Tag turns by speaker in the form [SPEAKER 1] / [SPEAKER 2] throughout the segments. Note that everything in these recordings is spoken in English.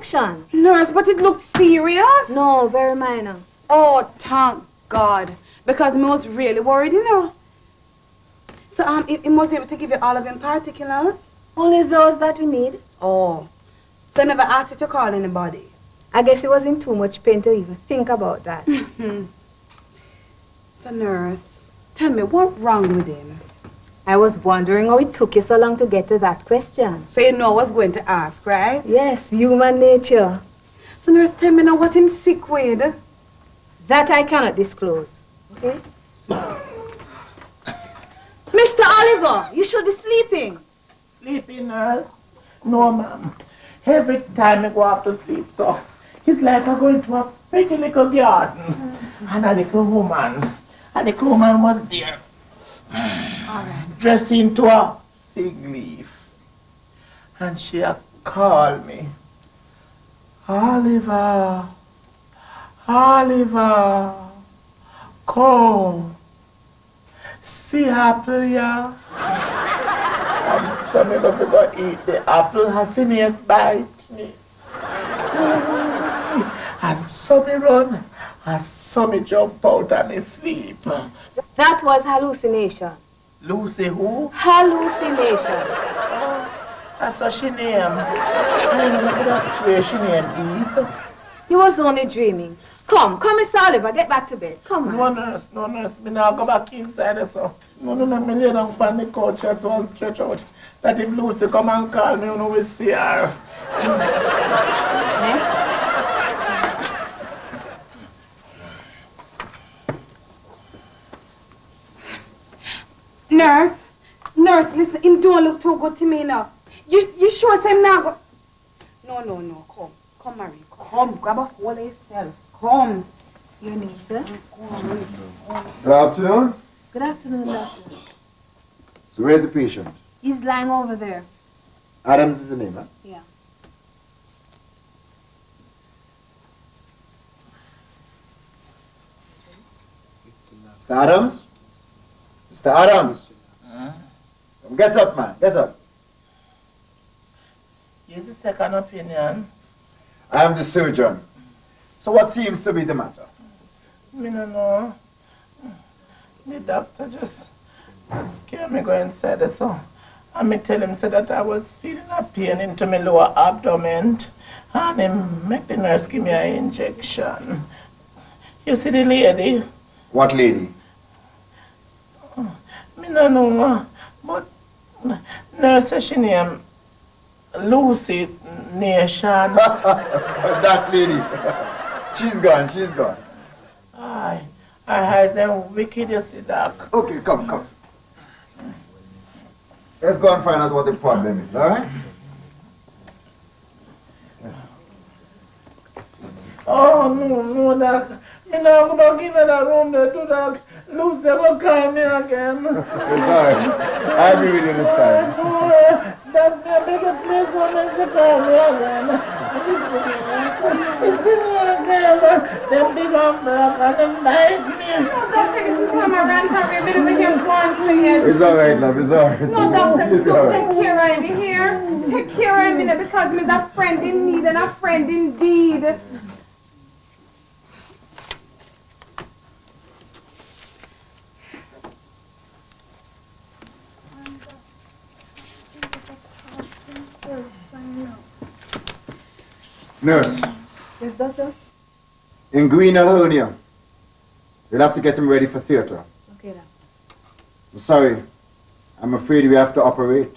[SPEAKER 1] injection.
[SPEAKER 2] Nurse, but it looked serious.
[SPEAKER 1] No, very minor.
[SPEAKER 2] Oh, thank God. Because I was really worried, you know. So, he was able to give you all of them particulars?
[SPEAKER 1] Only those that we need.
[SPEAKER 2] Oh. So, I never asked you to call anybody?
[SPEAKER 1] I guess he was in too much pain to even think about that.
[SPEAKER 2] So, nurse, tell me, what's wrong with him?
[SPEAKER 1] I was wondering how it took you so long to get to that question.
[SPEAKER 2] So, you know I was going to ask, right?
[SPEAKER 1] Yes, human nature.
[SPEAKER 2] So, nurse, tell me now what him sick with.
[SPEAKER 1] That I cannot disclose. Okay? Mr. Oliver, you should be sleeping.
[SPEAKER 3] Sleeping, nurse? No, ma'am. Every time I go off to sleep, so it's like I'm going to a pretty little garden. And a little woman. And the little woman was there. Dressed into a fig leaf. And she called me. Oliver, Oliver, come. See apple, yeah? And so me love to go eat the apple, and see me bite me. And so me run, and so me jump out and me sleep.
[SPEAKER 1] That was hallucination.
[SPEAKER 3] Lucy who?
[SPEAKER 1] Hallucination.
[SPEAKER 3] That's what she named. I don't know, I swear she named Eve.
[SPEAKER 1] You was only dreaming. Come, Mr. Oliver, get back to bed. Come on.
[SPEAKER 3] No nurse, me now go back inside so. No, me lay down on the couch just one stretch out. That if Lucy come and call me, you know we see her.
[SPEAKER 2] Nurse, listen, him don't look too good to me now. You sure say him now go... No, come, Marie, come, grab a hold of yourself, come.
[SPEAKER 1] Your name, sir?
[SPEAKER 4] Good afternoon.
[SPEAKER 1] Good afternoon, doctor.
[SPEAKER 4] So where's the patient?
[SPEAKER 1] He's lying over there.
[SPEAKER 4] Adams is the name, huh?
[SPEAKER 1] Yeah.
[SPEAKER 4] Mr. Adams? Mr. Adams? Get up, man. Get up.
[SPEAKER 3] You're the second opinion.
[SPEAKER 4] I am the surgeon. So what seems to be the matter?
[SPEAKER 3] Me no know. The doctor just scared me go inside there, so I me tell him so that I was feeling a pain into my lower abdomen, and him make the nurse give me an injection. You see the lady?
[SPEAKER 4] What lady?
[SPEAKER 3] Me no know, but nurse says she named Lucy Nation.
[SPEAKER 4] That lady. She's gone.
[SPEAKER 3] Aye. I has them wicked, you see, doc.
[SPEAKER 4] Okay, come. Let's go and find out what the problem is, all right?
[SPEAKER 3] Oh, no, doc. Me now go back in that room there to doc. Lucy will call me again.
[SPEAKER 4] It's all right. I'll be with you this time.
[SPEAKER 3] That's the biggest place for me to call me again. It's me again. Them big umbrella and them bite me.
[SPEAKER 2] No, doctor, this time around, have a bit of him gone, please.
[SPEAKER 4] It's all right, love. It's all right.
[SPEAKER 2] No, doctor,
[SPEAKER 4] It's all right.
[SPEAKER 2] take care of me here. Take care of me now because me's a friend in need and a friend indeed.
[SPEAKER 4] Nurse,
[SPEAKER 1] Yes, doctor?
[SPEAKER 4] in green hernia. We'll have to get him ready for theater.
[SPEAKER 1] Okay, doctor.
[SPEAKER 4] I'm sorry. I'm afraid we have to operate.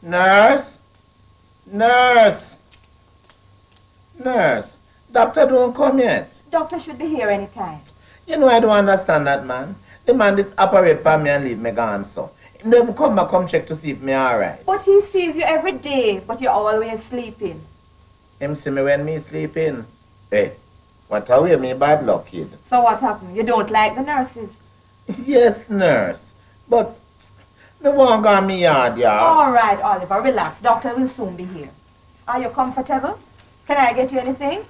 [SPEAKER 3] Nurse. Doctor don't come yet.
[SPEAKER 2] Doctor should be here anytime.
[SPEAKER 3] You know I don't understand that, man. The man just operate for me and leave me gone, so. He never come back, come check to see if me all right.
[SPEAKER 2] But he sees you every day, but you're always sleeping.
[SPEAKER 3] Him see me when me sleeping. Hey, what are we, me bad luck, kid?
[SPEAKER 2] So what happened? You don't like the nurses?
[SPEAKER 3] Yes, nurse. But me won't go on me yard, yeah.
[SPEAKER 2] All right, Oliver, relax. Doctor will soon be here. Are you comfortable? Can I get you anything?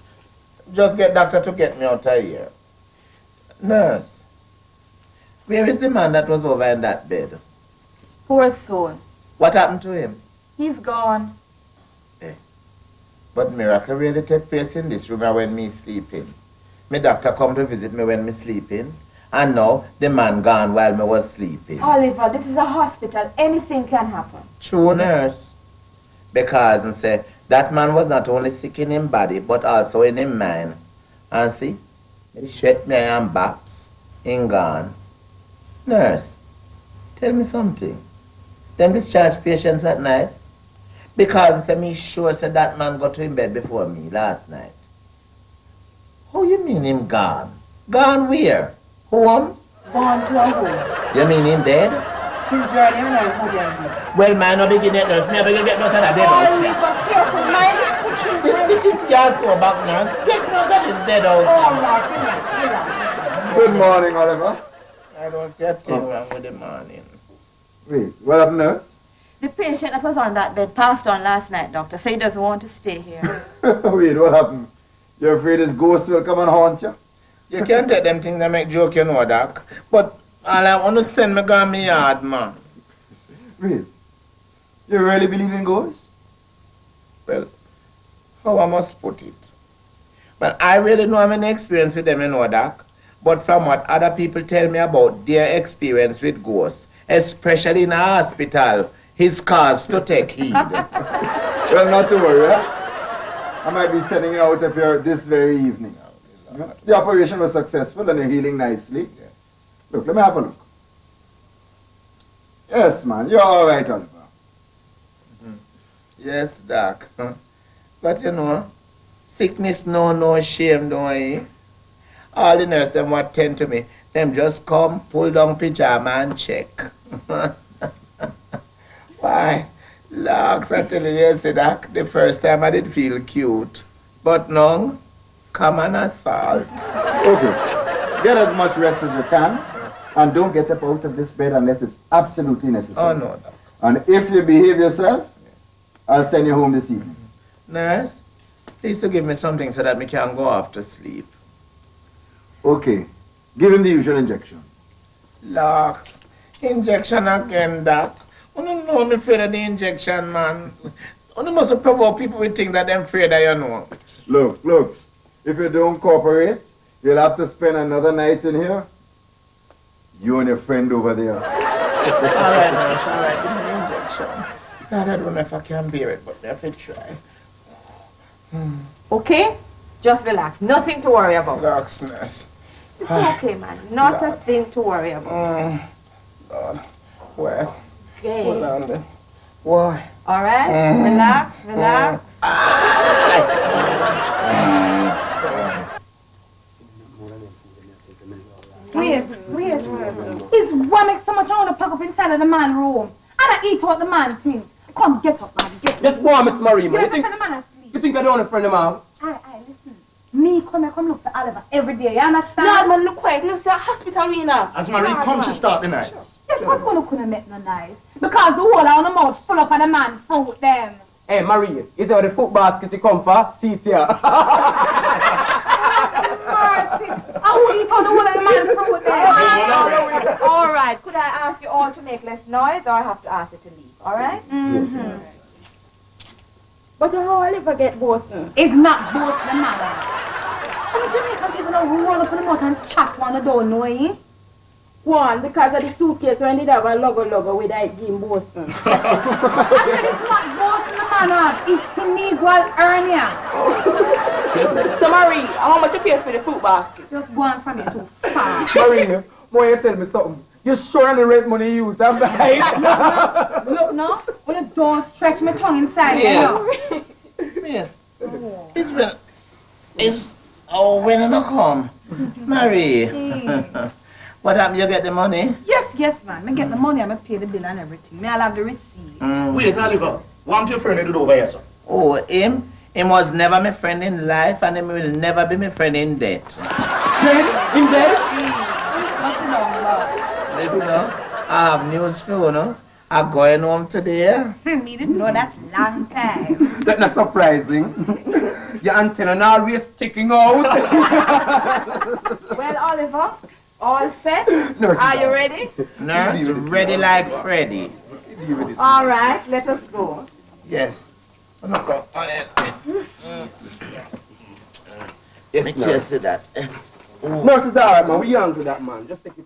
[SPEAKER 3] Just get doctor to get me out of here. Nurse, Where is the man that was over in that bed?
[SPEAKER 1] Poor soul.
[SPEAKER 3] What happened to him?
[SPEAKER 1] He's gone.
[SPEAKER 3] But miracle really take place in this room when me sleeping. My doctor come to visit me when me sleeping. And now the man gone while me was sleeping.
[SPEAKER 1] Oliver, this is a hospital. Anything can happen.
[SPEAKER 3] True, nurse. Because and say that man was not only sick in his body but also in his mind. And see, he shut me and baps, in gone. Nurse, tell me something. Them discharge patients at night? Because say me sure said that man got to in bed before me last night. How you mean him gone? Gone where? Home?
[SPEAKER 1] Gone to a home.
[SPEAKER 3] You mean him dead?
[SPEAKER 1] His journey and I'm again.
[SPEAKER 3] Well, man, no begin it, nurse. Me never get no kind of dead out.
[SPEAKER 1] Oliver, careful. Mind is stitching.
[SPEAKER 3] This stitch is gas so back, nurse. Get no that is dead out.
[SPEAKER 1] All right, relax.
[SPEAKER 4] Good morning, Oliver.
[SPEAKER 3] I don't see a thing wrong with the morning.
[SPEAKER 4] Wait, what happened, nurse?
[SPEAKER 1] The patient that was on that bed passed on last night, doctor. So he doesn't want to stay here.
[SPEAKER 4] Wait, what happened? You're afraid his ghost will come and haunt you?
[SPEAKER 3] You can't take them things that make joke, you know, doc. But all I want to send me gone me yard, man.
[SPEAKER 4] Wait, you really believe in ghosts?
[SPEAKER 3] Well, how I must put it. But I really don't have any experience with them, you know, doc. But from what other people tell me about their experience with ghosts, especially in a hospital, his cause to take heed.
[SPEAKER 4] Well, not to worry, I might be sending you out of here this very evening. The operation was successful and you're healing nicely. Look, let me have a look. Yes, man, you're all right, Oliver.
[SPEAKER 3] Yes, doc. But you know, sickness no shame, don't I? All the nurses them what tend to me, them just come, pull down pyjama and check. Why? Locks, I tell you, yes, doc, the first time I did feel cute. But now, come and assault.
[SPEAKER 4] Okay, get as much rest as you can and don't get up out of this bed unless it's absolutely necessary.
[SPEAKER 3] Oh, no, doc.
[SPEAKER 4] And if you behave yourself, I'll send you home this evening.
[SPEAKER 3] Nurse, please to give me something so that me can go off to sleep.
[SPEAKER 4] Okay, give him the usual injection.
[SPEAKER 3] Locks, injection again, doc. You don't know me afraid of the injection, man. You must provoke people with things that they're afraid of, you know.
[SPEAKER 4] Look, if you don't cooperate, you'll have to spend another night in here. You and your friend over there.
[SPEAKER 3] All right, nurse, all right, give me the injection. God, I don't know if I can bear it, but I have to try.
[SPEAKER 1] Okay? Just relax. Nothing to worry about.
[SPEAKER 3] Locks, nurse.
[SPEAKER 1] It's okay, man. Not a thing to worry about.
[SPEAKER 3] Lord, well,
[SPEAKER 1] Okay.
[SPEAKER 3] hold on then. Why?
[SPEAKER 1] All right? Relax.
[SPEAKER 2] Wait. It's what makes so much I want to pack up inside of the man room. And I eat out the man things. Come, get up, man. Get up.
[SPEAKER 5] Just go on, Miss Marie, man.
[SPEAKER 2] Get up inside the man and sleep.
[SPEAKER 5] You think I don't want a friend of mine?
[SPEAKER 2] Aye, listen. Me come look for Oliver every day, you understand?
[SPEAKER 1] Lord, man, look quiet. Look, say a hospital we now.
[SPEAKER 6] As Marie comes, she start the night.
[SPEAKER 2] Yes, what's going to couldn't make no nice? Because the whole of the mouth full up of the man food them.
[SPEAKER 5] Hey, Marie, is there the foot basket you come for? See it here.
[SPEAKER 2] Mercy. I will eat on the whole of the man food them.
[SPEAKER 1] All right. Could I ask you all to make less noise, or I have to ask you to leave? All right?
[SPEAKER 2] Mm-hmm.
[SPEAKER 1] But how Oliver get Boston?
[SPEAKER 2] It's not both the man. And the Jamaican people don't roll up in the mouth and chat one, don't know, eh?
[SPEAKER 1] One, because of the suitcase when they have a logo with I give Boston.
[SPEAKER 2] I said it's not Boston the man have, it's Pinigual hernia.
[SPEAKER 1] So Marie, how much you pay for the fruit basket?
[SPEAKER 2] Just go on from here too far.
[SPEAKER 5] Marie, boy, you tell me something. You sure on the rent money you use, I'm right.
[SPEAKER 2] Look now, when the door stretch my tongue inside
[SPEAKER 3] Yeah. When I come. Marie. What happened? You get the money?
[SPEAKER 2] Yes, man. Me get the money, I pay the bill and everything. Me I'll have the receipt.
[SPEAKER 6] Wait, Oliver. Want your friend to do over here, sir?
[SPEAKER 3] Oh, him? Him was never my friend in life and him will never be my friend in death.
[SPEAKER 5] Dead? In dead?
[SPEAKER 2] What's the number?
[SPEAKER 3] Listen, I have news for you, no? I'm going home today.
[SPEAKER 2] Me didn't know that long time.
[SPEAKER 5] That's not surprising. Your antenna always sticking out.
[SPEAKER 1] Well, Oliver,
[SPEAKER 2] All set?
[SPEAKER 4] Nurse,
[SPEAKER 2] Are you ready?
[SPEAKER 3] Nurse, ready like Freddy.
[SPEAKER 2] All right, let us go.
[SPEAKER 3] Yes. Look up.
[SPEAKER 5] Yes,
[SPEAKER 3] Make
[SPEAKER 5] nurse.
[SPEAKER 3] sure see that.
[SPEAKER 5] Nurse is alright, man. We young to that, man. Just take it easy.